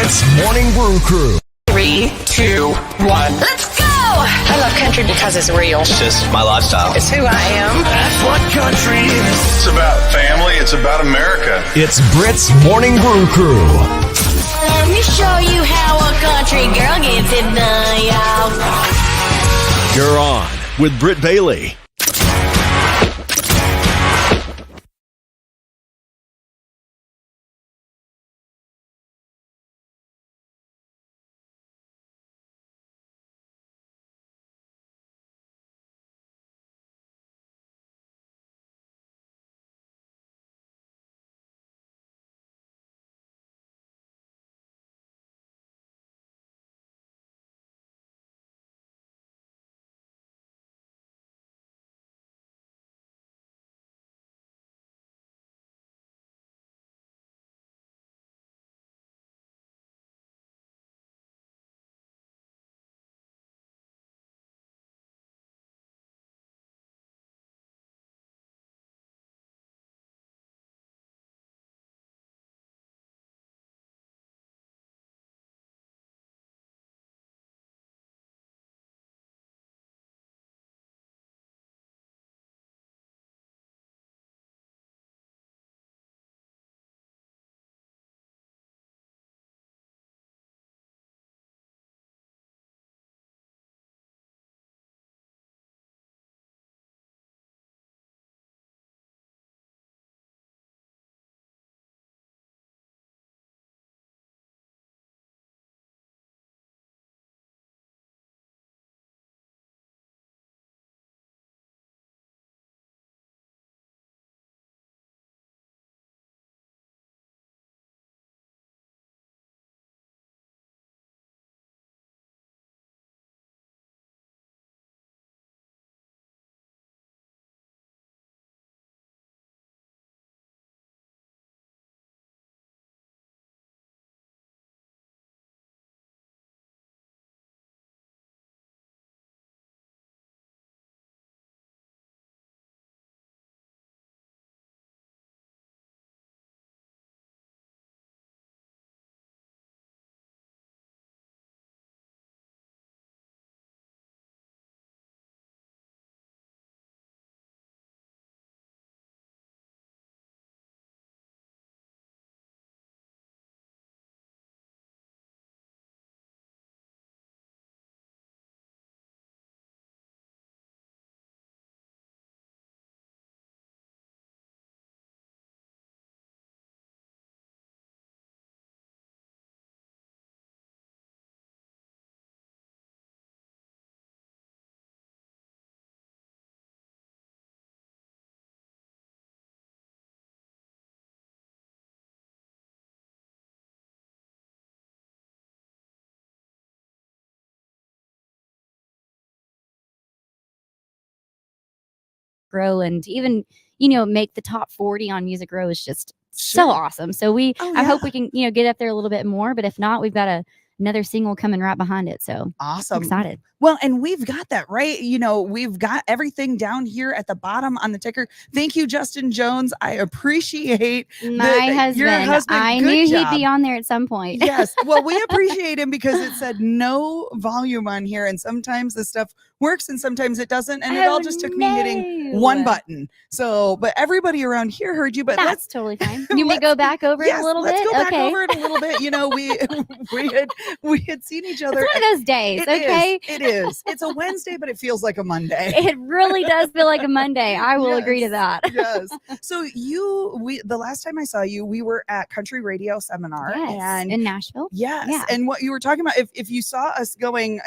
Brit's Morning Brew Crew. 3, 2, 1. Let's go! I love country because it's real. It's just my lifestyle. It's who I am. That's what country is. It's about family. It's about America. It's Brit's Morning Brew Crew. Let me show you how a country girl gets it done, y'all. You're on with Britt Bailey. Grow and even, make the top 40 on Music Row is just so awesome. So I hope we can, get up there a little bit more, but if not, we've got another single coming right behind it. So awesome. I'm excited. Well, and we've got that, right? We've got everything down here at the bottom on the ticker. Thank you, Justin Jones. I appreciate my husband. Your husband. I knew he'd be on there at some point. Yes. Well, we appreciate him because it said no volume on here. And sometimes the stuff works and sometimes it doesn't. And it all just took me hitting one button. So, but everybody around here heard you. But that's totally fine. You want to go back over it a little bit? Let's go back over it a little bit. We had seen each other. It's one of those days, okay? It is. It's a Wednesday, but it feels like a Monday. It really does feel like a Monday. I will agree to that. Yes. So the last time I saw you, we were at Country Radio Seminar and in Nashville. Yes. Yeah. And what you were talking about, if you saw us going,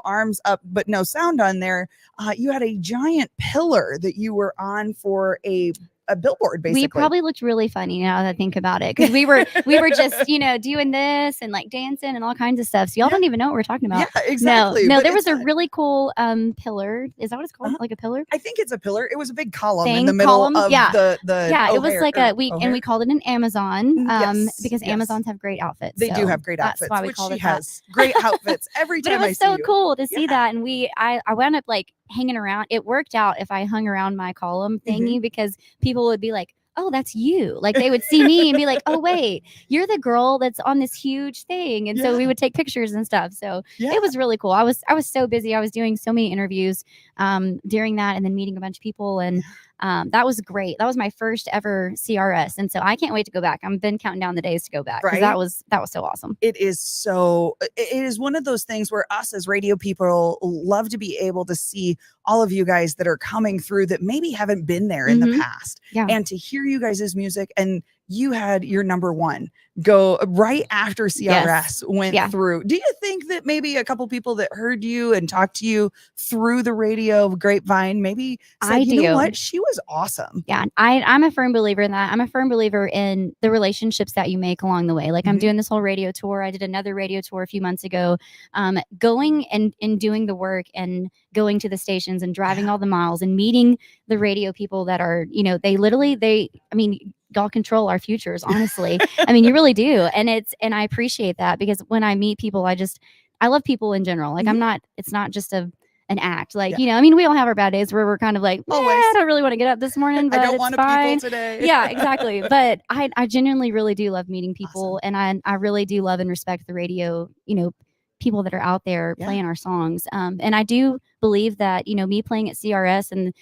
arms up, but no sound on there, you had a giant pillar that you were on for a billboard, basically. We probably looked really funny now that I think about it, because we were just doing this and like dancing and all kinds of stuff. So y'all don't even know what we're talking about. Yeah, exactly. No, there was a really cool pillar. Is that what it's called? Like a pillar? I think it's a pillar. It was a big column in the middle of the it was like we called it an Amazon because Amazons have great outfits. They do have great outfits. That's why we called it that. Has great outfits every time. But it was so cool to see that, and I wound up like hanging around. It worked out if I hung around my column thingy because people would be like, oh, that's you. Like they would see me and be like, oh, wait, you're the girl that's on this huge thing. And so we would take pictures and stuff. So it was really cool. I was so busy. I was doing so many interviews during that and then meeting a bunch of people. And that was great. That was my first ever CRS. And so I can't wait to go back. I've been counting down the days to go back because that was so awesome. It is one of those things where us as radio people love to be able to see all of you guys that are coming through that maybe haven't been there in the past. Yeah. And to hear you guys' music, and you had your number one go right after CRS went through. Do you think that maybe a couple people that heard you and talked to you through the radio grapevine maybe said, you know what, she was awesome? Yeah, I'm a firm believer in that. I'm a firm believer in the relationships that you make along the way. Like I'm doing this whole radio tour. I did another radio tour a few months ago, going and doing the work and going to the stations and driving all the miles and meeting the radio people that are, y'all control our futures, honestly. I mean, you really do. And I appreciate that because when I meet people, I love people in general. Like it's not just an act. Like, we all have our bad days where we're kind of like, I don't really want to get up this morning, but I don't want to people today. Yeah, exactly. But I genuinely really do love meeting people. And I really do love and respect the radio, people that are out there playing our songs. And I do believe that, me playing at CRS and,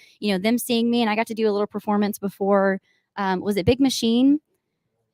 them seeing me, and I got to do a little performance before, was it Big Machine?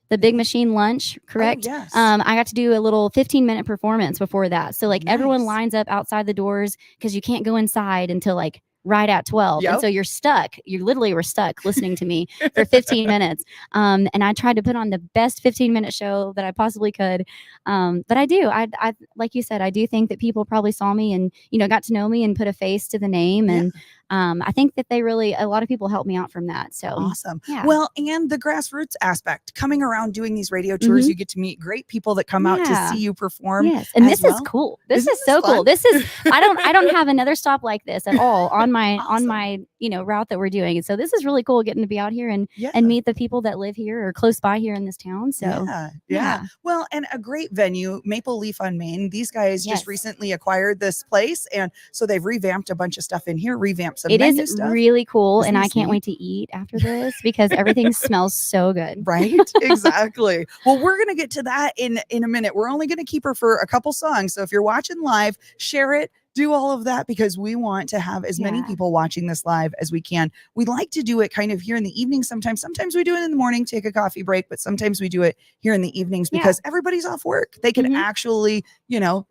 The Big Machine lunch, correct? Oh, yes. I got to do a little 15-minute performance before that. So everyone lines up outside the doors because you can't go inside until right at 12. And so you're stuck. You literally were stuck listening to me for 15 minutes. And I tried to put on the best 15-minute show that I possibly could. But I do. I like you said, I do think that people probably saw me and, got to know me and put a face to the name. And I think that a lot of people helped me out from that. So awesome. Yeah. Well, and the grassroots aspect, coming around doing these radio tours, you get to meet great people that come out to see you perform. Yes. And this is cool. This is so cool. This is, I don't have another stop like this at all on my route that we're doing. And so this is really cool getting to be out here and meet the people that live here or close by here in this town. So yeah. Well, and a great venue, Maple Leaf on Main. These guys just recently acquired this place. And so they've revamped a bunch of stuff in here, revamped some menu stuff. It is really cool. And I can't wait to eat after this because everything smells so good. Right? Exactly. Well, we're going to get to that in a minute. We're only going to keep her for a couple songs. So if you're watching live, share it. Do all of that because we want to have as many people watching this live as we can. We like to do it kind of here in the evening sometimes. Sometimes we do it in the morning, take a coffee break, but sometimes we do it here in the evenings because everybody's off work. They can actually,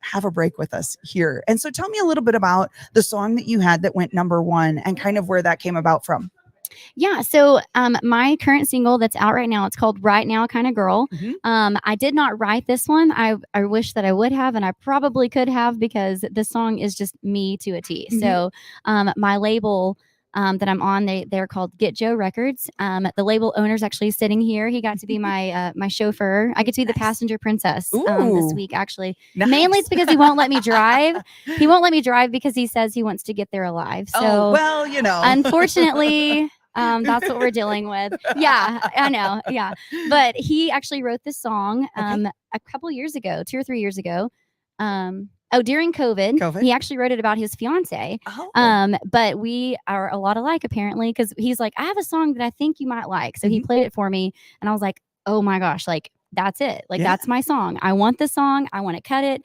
have a break with us here. And so tell me a little bit about the song that you had that went number one and kind of where that came about from. Yeah. So my current single that's out right now, it's called Right Now Kind of Girl. I did not write this one. I wish that I would have, and I probably could have because the song is just me to a T. So my label that I'm on, they're called Get Joe Records. The label owner's actually sitting here. He got to be my my chauffeur. I get to be the passenger princess this week, actually. Nice. Mainly it's because he won't let me drive. He won't let me drive because he says he wants to get there alive. So unfortunately, that's what we're dealing with. Yeah, I know. Yeah. But he actually wrote this song a couple years ago, 2 or 3 years ago. During COVID, he actually wrote it about his fiance. But we are a lot alike apparently because he's like, I have a song that I think you might like. So he played it for me and I was like, oh my gosh, like that's it. Like that's my song. I want the song. I want to cut it.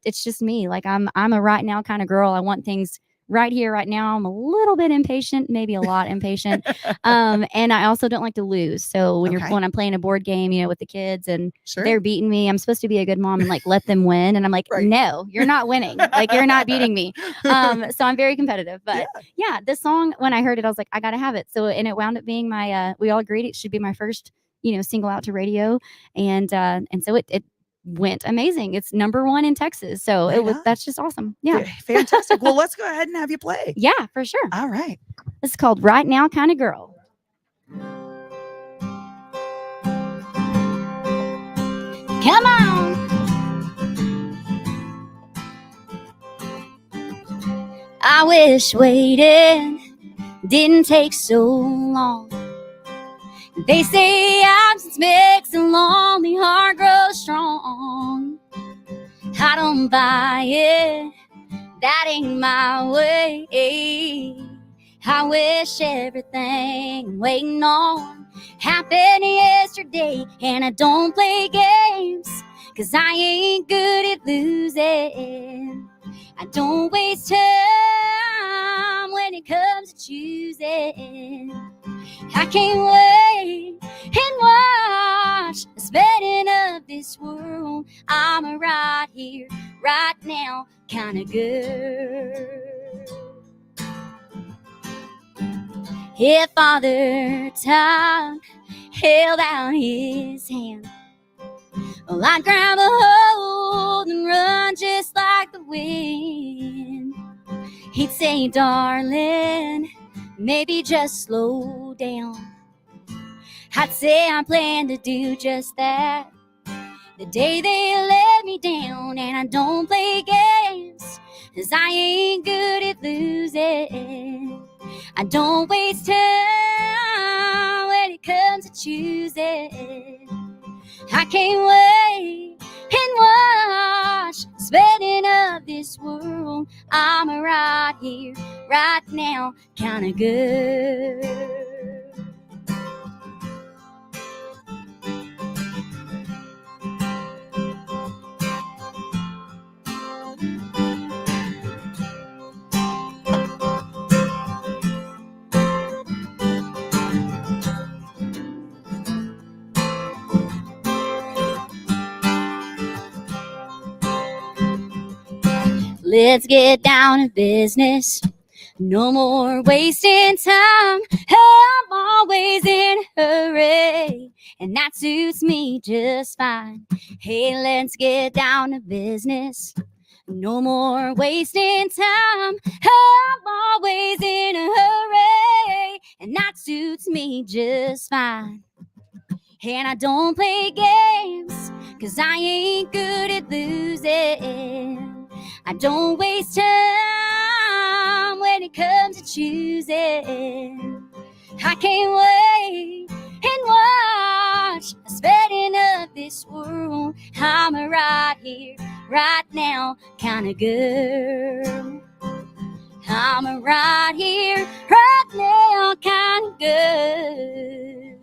It's just me. Like I'm a right now kind of girl. I want things right here, right now. I'm a little bit impatient, maybe a lot impatient. And I also don't like to lose. So when I'm playing a board game, with the kids and they're beating me, I'm supposed to be a good mom and like let them win. And I'm like, no, you're not winning. Like you're not beating me. So I'm very competitive. But this song, when I heard it, I was like, I got to have it. So, and it wound up being my, we all agreed it should be my first, single out to radio. And so it went amazing. It's number one in Texas. So that's just awesome. Yeah. Fantastic. Well, let's go ahead and have you play. Yeah, for sure. All right. This is called Right Now Kind of Girl. Come on. I wish waiting didn't take so long. They say absence makes a lonely heart grow strong. I don't buy it, that ain't my way. I wish everything I'm waiting on happened yesterday, and I don't play games, 'cause I ain't good at losing. I don't waste time when it comes to choosing. I can't wait and watch the spinning of this world. I'm a right here, right now kind of girl. If Father Time held out his hand, well, I'd grab a hold and run just like the wind. He'd say, darling, maybe just slow down. I'd say I plan to do just that the day they let me down. And I don't play games, 'cause I ain't good at losing. I don't waste time when it comes to choosing. I can't wait and watch the spinning of this world. I'm a right here, right now kind of girl. Let's get down to business. No more wasting time. I'm always in a hurry, and that suits me just fine. Hey, let's get down to business. No more wasting time. I'm always in a hurry, and that suits me just fine. And I don't play games, 'cause I ain't good at losing. I don't waste time when it comes to choosing. I can't wait and watch the spinning of this world. I'm a right here, right now kind of girl. I'm a right here, right now kind of girl.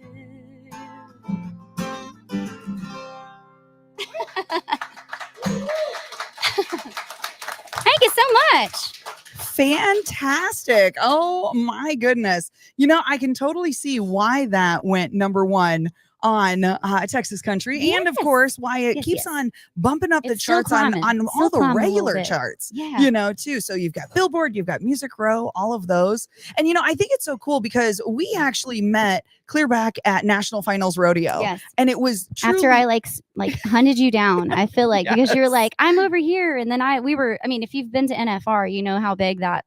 Thank you so much. Fantastic. Oh my goodness. You know, I can totally see why that went #1 on Texas Country, Yes. and of course why it Yes, keeps yes. on bumping up the It's still charts on climbing. all the Still climbing a little regular bit. charts. Yeah. You know, too. So you've got Billboard, you've got Music Row, all of those. And you know, I think it's so cool because we actually met clear back at National Finals Rodeo. Yes. And it was truly, After I like hunted you down, I feel like, because you're Yes. like, I'm over here, and then we were. I mean, if you've been to NFR, you know how big that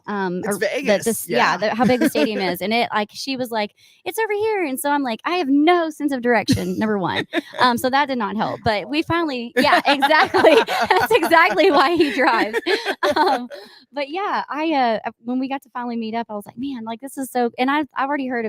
It's Vegas. how big the stadium is. And it, like, she was like, it's over here, and so I'm like, I have no sense of direction, #1. So that did not help, but we finally, yeah, exactly. That's exactly why he drives. But yeah, I when we got to finally meet up, I was like, man, like, this is so, and I'd already heard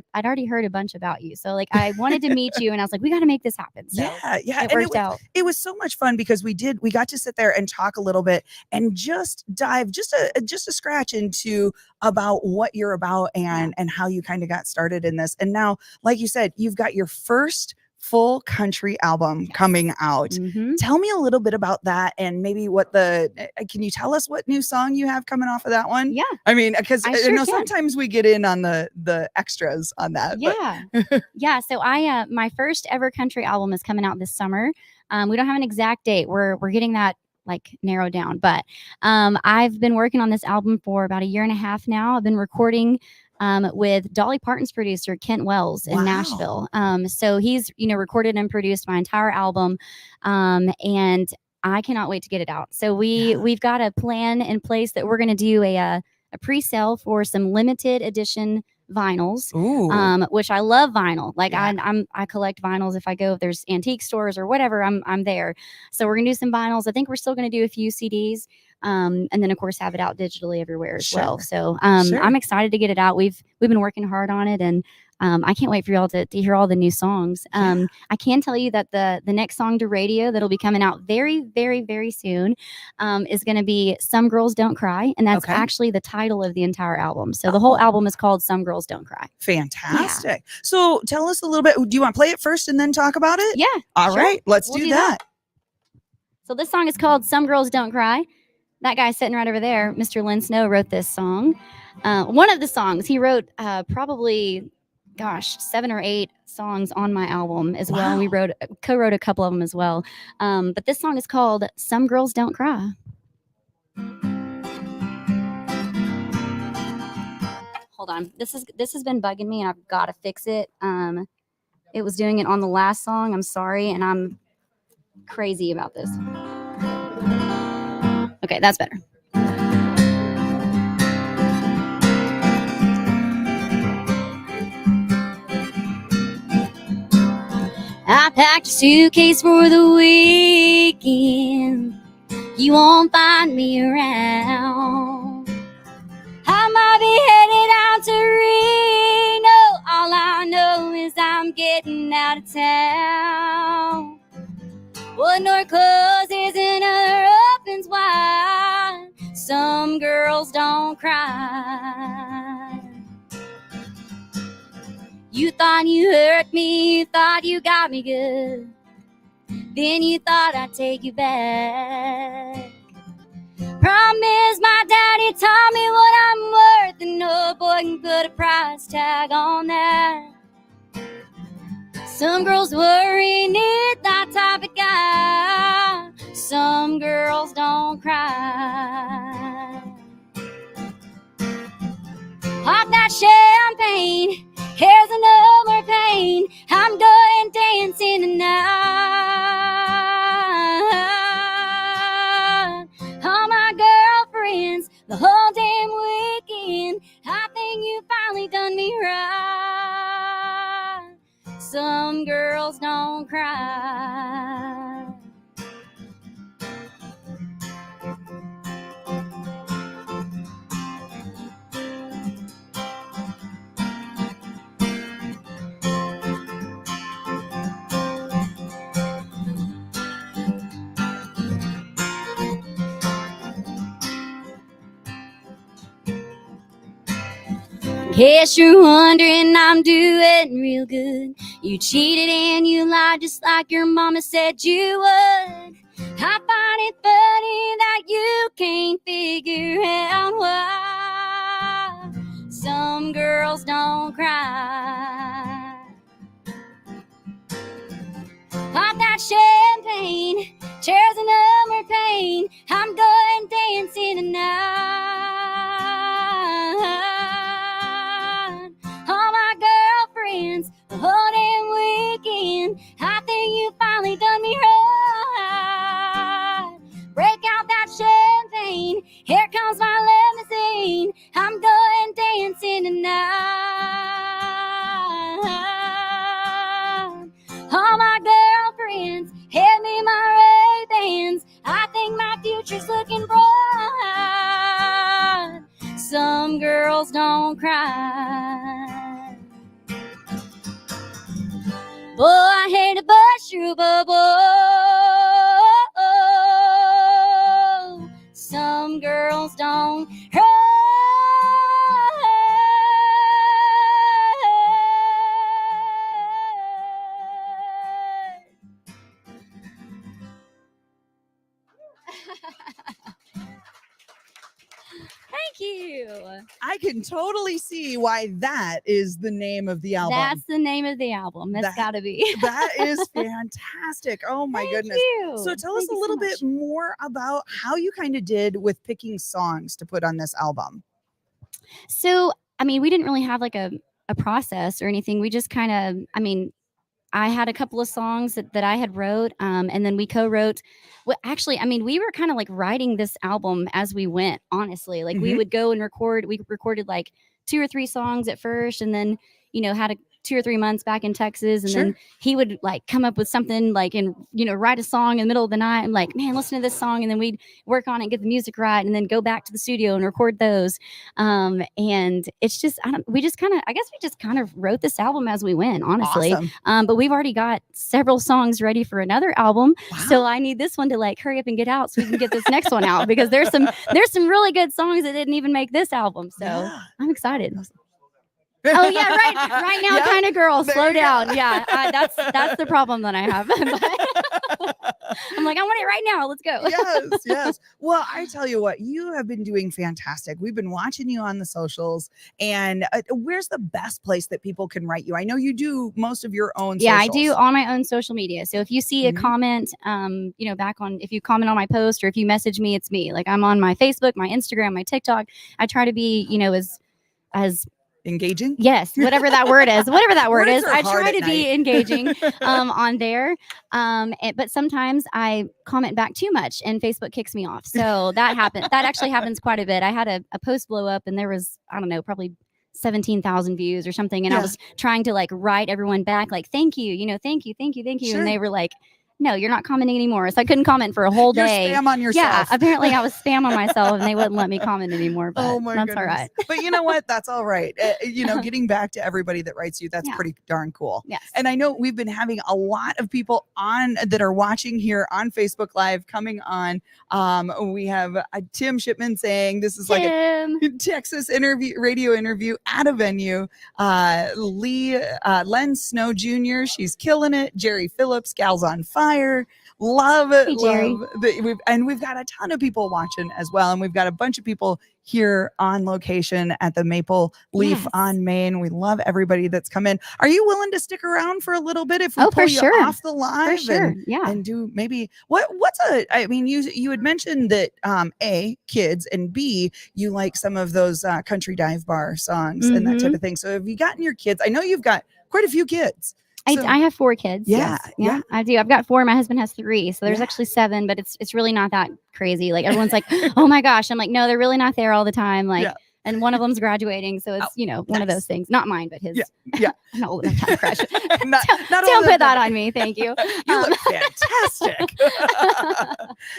a bunch about you, so like I wanted to meet you, and I was like, we got to make this happen. So yeah, it worked out. It was so much fun because we got to sit there and talk a little bit and just dive just a scratch into about what you're about and how you kind of got started in this. And now, like you said, you've got your first full country album coming out. Mm-hmm. Tell me a little bit about that, and maybe can you tell us what new song you have coming off of that one? Yeah. I mean, because I you sure know, can. sometimes we get in on the extras on that. Yeah. Yeah. So my first ever country album is coming out this summer. We don't have an exact date. We're getting that like narrowed down, but I've been working on this album for about 1.5 years now. I've been recording with Dolly Parton's producer, Kent Wells, in Nashville. So he's, recorded and produced my entire album. And I cannot wait to get it out. So we've got a plan in place that we're going to do a pre-sale for some limited edition vinyls, which I love vinyl. Like I collect vinyls. If there's antique stores or whatever, I'm there. So we're gonna do some vinyls. I think we're still gonna do a few CDs, and then of course have it out digitally everywhere as well. So I'm excited to get it out. We've been working hard on it, and I can't wait for y'all to hear all the new songs. I can tell you that the next song to radio that'll be coming out very, very, very soon is going to be Some Girls Don't Cry. And that's actually the title of the entire album. So the whole album is called Some Girls Don't Cry. Fantastic. Yeah. So tell us a little bit. Do you want to play it first and then talk about it? Yeah. All right. Let's do that. So this song is called Some Girls Don't Cry. That guy sitting right over there, Mr. Lynn Snow, wrote this song. One of the songs he wrote, probably, 7 or 8 songs on my album as well. And we co-wrote a couple of them as well. But this song is called Some Girls Don't Cry. Hold on. This has been bugging me and I've got to fix it. It was doing it on the last song. I'm sorry. And I'm crazy about this. Okay, that's better. I packed a suitcase for the weekend. You won't find me around. I might be headed out to Reno. All I know is I'm getting out of town. One door closes and another opens wide. Some girls don't cry. You thought you hurt me, you thought you got me good. Then you thought I'd take you back. Promise my daddy taught me what I'm worth, and no boy can put a price tag on that. Some girls worry, need that type of guy. Some girls don't cry. Pop that champagne, here's no more pain. I'm going dancing tonight. All my girlfriends, the whole damn weekend. I think you finally done me right. Some girls don't cry. Guess you're wondering I'm doing real good. You cheated and you lied just like your mama said you would. I find it funny that you can't figure out why some girls don't cry. Pop that champagne, chairs and no more pain. I'm going dancing tonight. All my girlfriends, the whole damn weekend. I think you finally done me right. Break out that champagne, here comes my limousine. I'm going dancing tonight. All my girlfriends, hand me my Ray-Bans. I think my future's looking bright. Some girls don't cry. Boy, I hate to bust your bubble. Some girls don't cry. Thank you. I can totally see why that is the name of the album. That's the name of the album. That's got to be. That is fantastic. Oh my goodness. You. So tell us a little bit more about how you kind of did with picking songs to put on this album. So, I mean, we didn't really have like a process or anything. We just kind of, I had a couple of songs that I had wrote, and then we co-wrote. Well, actually, we were kind of like writing this album as we went, honestly. Like we would go and record. We recorded like 2 or 3 songs at first, and then, had 2 or 3 months back in Texas, and then he would like come up with something like, and write a song in the middle of the night. I'm like, man, listen to this song, and then we'd work on it, get the music right, and then go back to the studio and record those. And it's just, we just kind of wrote this album as we went, honestly. Awesome. But we've already got several songs ready for another album, so I need this one to like hurry up and get out so we can get this next one out, because there's some really good songs that didn't even make this album. So I'm excited. Oh yeah, right now, kind of girl, slow down. Yeah, that's the problem that I have. I'm like, I want it right now. Let's go. Yes. Well, I tell you what, you have been doing fantastic. We've been watching you on the socials. And where's the best place that people can write you? I know you do most of your own. Yeah, socials. I do all my own social media. So if you see a comment, if you comment on my post, or if you message me, it's me. Like, I'm on my Facebook, my Instagram, my TikTok. I try to be, as engaging. Yes, whatever that word is. I try to be engaging on there. But sometimes I comment back too much and Facebook kicks me off. So that happens. That actually happens quite a bit. I had a post blow up and there was, I don't know, probably 17,000 views or something. And I was trying to like write everyone back, like, thank you, thank you. Sure. And they were like, no, you're not commenting anymore. So I couldn't comment for a whole day. You're spam on yourself. Yeah, apparently I was spam on myself and they wouldn't let me comment anymore. But oh my that's goodness. all right. But you know what? That's all right. Getting back to everybody that writes you, that's pretty darn cool. Yes. And I know we've been having a lot of people on that are watching here on Facebook Live coming on. We have Tim Shipman saying this is like a Texas radio interview at a venue. Len Snow Jr., she's killing it. Jerry Phillips, Gals on Fire. Love it. We've got a ton of people watching as well. And we've got a bunch of people here on location at the Maple Leaf on Main. We love everybody that's come in. Are you willing to stick around for a little bit if we pull you off the live? For sure. And do maybe you had mentioned that A, kids, and B, you like some of those country dive bar songs and that type of thing. So have you gotten your kids? I know you've got quite a few kids. I have 4 kids. Yeah, I do. I've got 4. My husband has 3. So there's actually 7, but it's really not that crazy. Like, everyone's like, oh my gosh. I'm like, no, they're really not there all the time. Like, and one of them's graduating. So it's, one of those things. Not mine, but his. Yeah. I'm not old enough to crash. not Don't put that on me. Thank you. You look fantastic.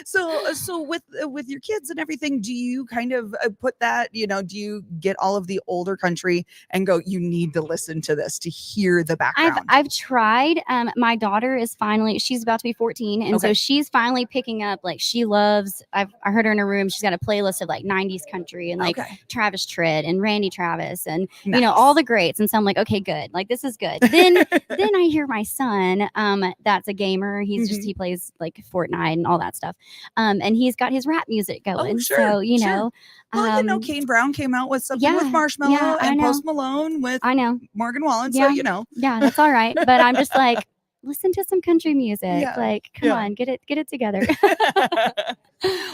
So with your kids and everything, do you kind of put that, do you get all of the older country and go, you need to listen to this to hear the background? I've tried. My daughter is she's about to be 14. And so she's finally picking up, like, she loves, I heard her in her room. She's got a playlist of like 90s country and like Travis Tritt and Randy Travis and, all the greats. And so I'm like, okay, good. Like, this is good. Then I hear my son, that's a gamer. He's he plays like Fortnite and all that stuff. And he's got his rap music going. Oh, sure, so, Well, Kane Brown came out with something with Marshmello and Post Malone with Morgan Wallen. So, Yeah, that's all right. But I'm just like, listen to some country music. Like, come on, get it together.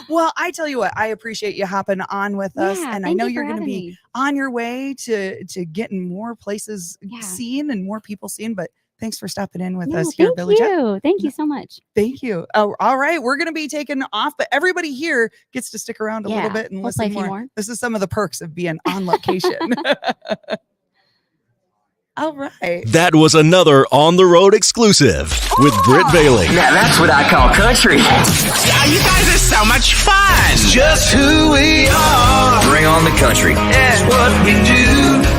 Well, I tell you what, I appreciate you hopping on with us. And I know you're going to be on your way to getting more places seen and more people seen. But thanks for stopping in with us here, Billie. Thank you so much. Thank you. Oh, all right. We're going to be taking off, but everybody here gets to stick around a little bit and listen more. This is some of the perks of being on location. All right. That was another On the Road exclusive with Britt Bailey. Now that's what I call country. Yeah, you guys are so much fun. Just who we are. Bring on the country. That's what we do.